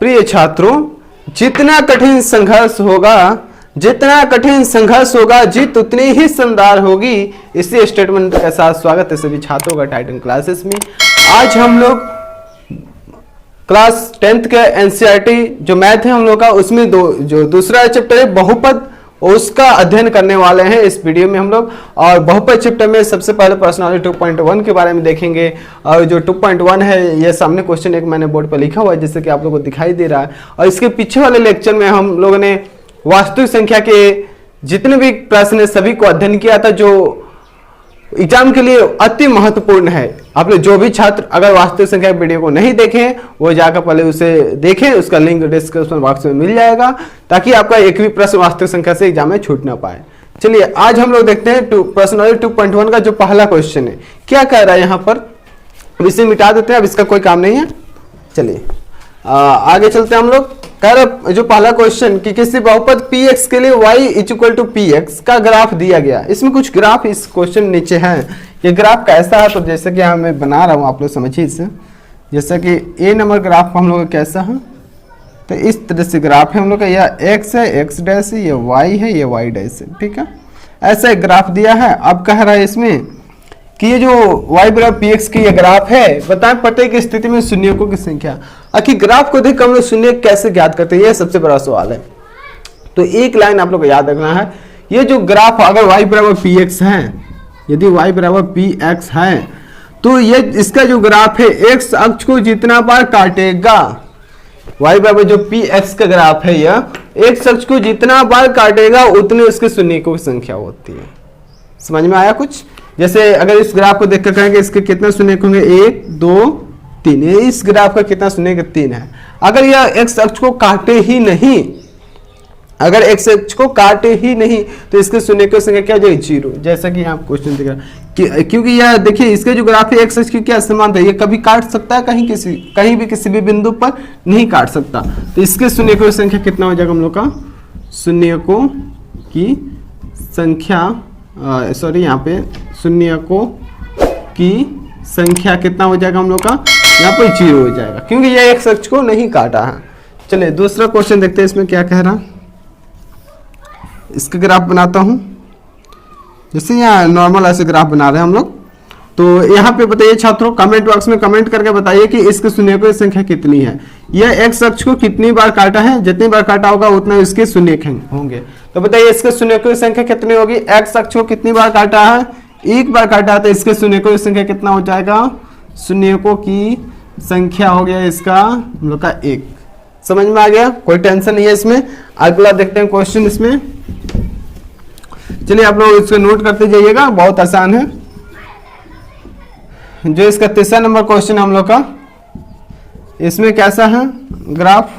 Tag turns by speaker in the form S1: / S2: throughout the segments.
S1: प्रिय छात्रों, जितना कठिन संघर्ष होगा जीत उतनी ही शानदार होगी। इसी स्टेटमेंट के साथ स्वागत है सभी छात्रों का टाइटन क्लासेस में। आज हम लोग क्लास 10th के एनसीईआरटी जो मैथ है हम लोग का, उसमें जो दूसरा चैप्टर है बहुपद, उसका अध्ययन करने वाले हैं इस वीडियो में हम लोग। और बहुपद चैप्टर में सबसे पहले पर्सनालिटी 2.1 के बारे में देखेंगे। और जो 2.1 है ये सामने क्वेश्चन एक मैंने बोर्ड पर लिखा हुआ है जैसे कि आप लोगों को दिखाई दे रहा है। और इसके पीछे वाले लेक्चर में हम लोगों ने वास्तविक संख्या के जितने भी प्रश्न है सभी को अध्ययन किया था, जो एग्जाम के लिए अति महत्वपूर्ण है। आप लोग जो भी छात्र अगर वास्तविक संख्या वीडियो को नहीं देखें वो जाकर पहले उसे देखें, उसका लिंक डिस्क्रिप्शन बॉक्स में मिल जाएगा ताकि आपका एक भी प्रश्न वास्तविक संख्या से एग्जाम में छूट ना पाए। चलिए आज हम लोग देखते हैं पर्सनालिटी 2.1 का जो पहला क्वेश्चन है क्या कह रहा है यहाँ पर। अब इसे मिटा देते हैं, अब इसका कोई काम नहीं है। चलिए आगे चलते हैं हम लोग। कह रहे जो पहला क्वेश्चन कि किसी बहुपद px के लिए y = px का ग्राफ दिया गया। इसमें कुछ ग्राफ इस क्वेश्चन नीचे है। ये ग्राफ कैसा है तो जैसे कि मैं बना रहा हूँ आप लोग समझिए इसे। जैसे कि ए नंबर ग्राफ हम लोग का कैसा है तो इस तरह से ग्राफ है हम लोग का। यह x है, x डैश है, ये y है, ये y डैश है, ठीक है। ऐसा एक ग्राफ दिया है। अब कह रहा है इसमें कि ये जो y = px की ये ग्राफ है, बताएं प्रत्येक स्थिति में शून्यकों की संख्या। आखिर ग्राफ को देख हम लोग शून्य कैसे ज्ञात करते हैं, ये सबसे बड़ा सवाल है। तो एक लाइन आप लोग को याद रखना है, ये जो ग्राफ अगर y = px है, यदि y = px है तो ये इसका जो ग्राफ है x अक्ष को जितना बार काटेगा, y = जो px का ग्राफ है यह x अक्ष को जितना बार काटेगा उतने उसके शून्यकों की संख्या होती है। समझ में आया कुछ? जैसे अगर इस ग्राफ को देखकर कहेंगे इसके कितने शून्यक होंगे, 1 2 3, इस ग्राफ का कितना शून्यक 3 है। अगर यह x अक्ष को काटे ही नहीं, अगर x अक्ष को काटे ही नहीं तो इसके शून्यकों की संख्या क्या हो जाएगी, 0। जैसा कि यहाँ क्वेश्चन दिख रहा है क्योंकि यह देखिए इसके जो ग्राफ है x अक्ष की क्या समानता है, ये कभी काट सकता है कहीं भी किसी भी बिंदु पर नहीं काट सकता। तो इसके शून्यकों की संख्या कितना हो जाएगा हम लोग का, शून्यकों की संख्या सॉरी यहाँ पे शून्यकों की संख्या कितना हो जाएगा हम लोग का, यहाँ पर 0 हो जाएगा क्योंकि यह x अक्ष को नहीं काटा है। चलिए दूसरा क्वेश्चन देखते हैं इसमें क्या कह रहा। इसका ग्राफ बनाता हूँ, जैसे यहाँ नॉर्मल ऐसे ग्राफ बना रहे हैं हम लोग। तो यहाँ पे बताइए छात्रों, कमेंट बॉक्स में कमेंट करके बताइए कि इसके शून्यकों की संख्या कितनी है। यह x अक्ष को कितनी बार काटा है, जितनी बार काटा होगा उतना इसके शून्यक होंगे। तो बताइए इसके शून्यकों की संख्या कितनी होगी। x अक्ष को कितनी बार काटा है, एक बार काटा है तो इसके शून्यकों की संख्या कितना हो जाएगा, शून्यकों की संख्या हो गया इसका हम लोग का 1। समझ में आ गया, कोई टेंशन नहीं है इसमें। अगला देखते हैं क्वेश्चन इसमें। चलिए आप लोग इसको नोट करते जाइएगा, बहुत आसान है। जो इसका तीसरा नंबर क्वेश्चन हम लोग का, इसमें कैसा है ग्राफ।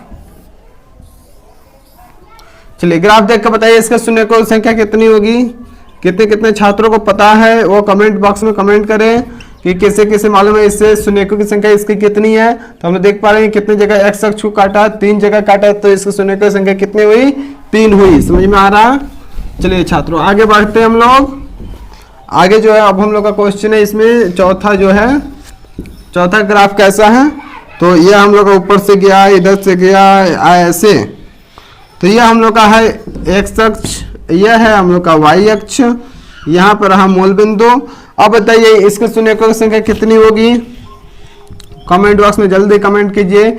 S1: चलिए ग्राफ देख कर बताइए इसका शून्यकों की संख्या कितनी होगी। कितने छात्रों को पता है वो कमेंट बॉक्स में कमेंट करें कि किसे मालूम है इससे शून्यकों की संख्या इसकी कितनी है। तो हम लोग देख पा रहे हैं कितनी जगह x अक्ष को काटा, 3 जगह काटा, तो इसके शून्यकों की संख्या कितनी हुई, 3 हुई। समझ में आ रहा। चलिए छात्रों आगे बढ़ते हैं हम लोग। आगे जो है अब हम लोग का क्वेश्चन है इसमें चौथा जो है, चौथा ग्राफ कैसा है तो यह हम लोग का ऊपर से गया, इधर से गया ऐसे। तो यह हम लोग का है x अक्ष, यह है हम लोग का y अक्ष, यहाँ पर रहा मूल बिंदु। अब बताइए इसके शून्यकों की संख्या कितनी होगी। कमेंट बॉक्स में जल्दी कमेंट कीजिए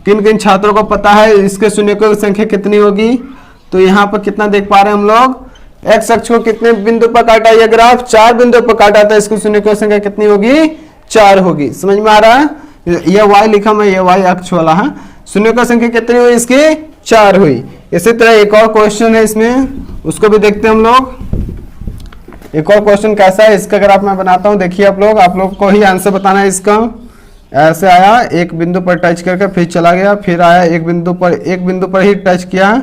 S1: किन किन छात्रों को पता है इसके शून्यकों की संख्या कितनी होगी। तो यहाँ पर कितना देख पा रहे हैं हम लोग, x अक्ष को कितने बिंदु पर काटा यह ग्राफ, 4 बिंदु पर काटा था, इसकी शून्यकों की संख्या कितनी होगी, 4 होगी। समझ में आ रहा है। यह y लिखा मैं, यह y अक्ष वाला है, शून्यकों की संख्या कितनी हुई इसकी, 4 हुई। इसी तरह एक और क्वेश्चन है इसमें, उसको भी देखते हैं हम लोग। एक और क्वेश्चन कैसा है इसका ग्राफ मैं बनाता हूं, देखिए आप लोग को ही आंसर बताना है इसका। ऐसे आया, एक बिंदु पर टच करके फिर चला गया, फिर आया एक बिंदु पर ही टच किया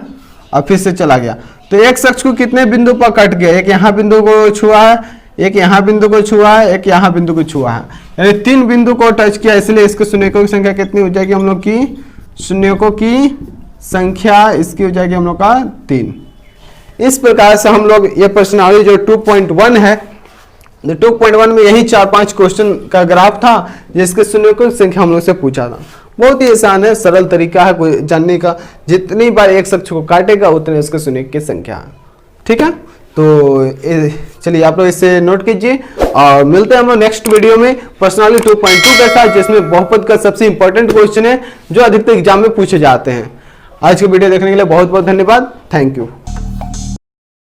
S1: और फिर से चला गया। तो x अक्ष को कितने बिंदु पर कट गया, एक यहाँ बिंदु को छुआ है, एक यहाँ बिंदु को छुआ है, एक यहाँ बिंदु को छुआ है, यानी 3 बिंदु को टच किया। इसलिए इसके शून्यकों की संख्या कितनी हो जाएगी हम लोग की, शून्यकों की संख्या इसकी हो जाएगी हम लोग का 3। इस प्रकार से हम लोग ये पर्सनालिटी जो 2.1 है, 2.1 में यही 4-5 क्वेश्चन का ग्राफ था जिसके शून्यकों की संख्या हम लोग से पूछा था। बहुत ही आसान है, सरल तरीका है कोई जानने का। जितनी बार एक शख्स को काटेगा उतने उसके सुने की संख्या है। ठीक है, तो चलिए आप लोग इसे नोट कीजिए और मिलते हैं हम लोग नेक्स्ट वीडियो में पर्सनालिटी 2.2 के साथ, जिसमें बहुपद का सबसे इंपॉर्टेंट क्वेश्चन है जो अधिकतर एग्जाम में पूछे जाते हैं। आज की वीडियो देखने के लिए बहुत बहुत धन्यवाद। Thank you.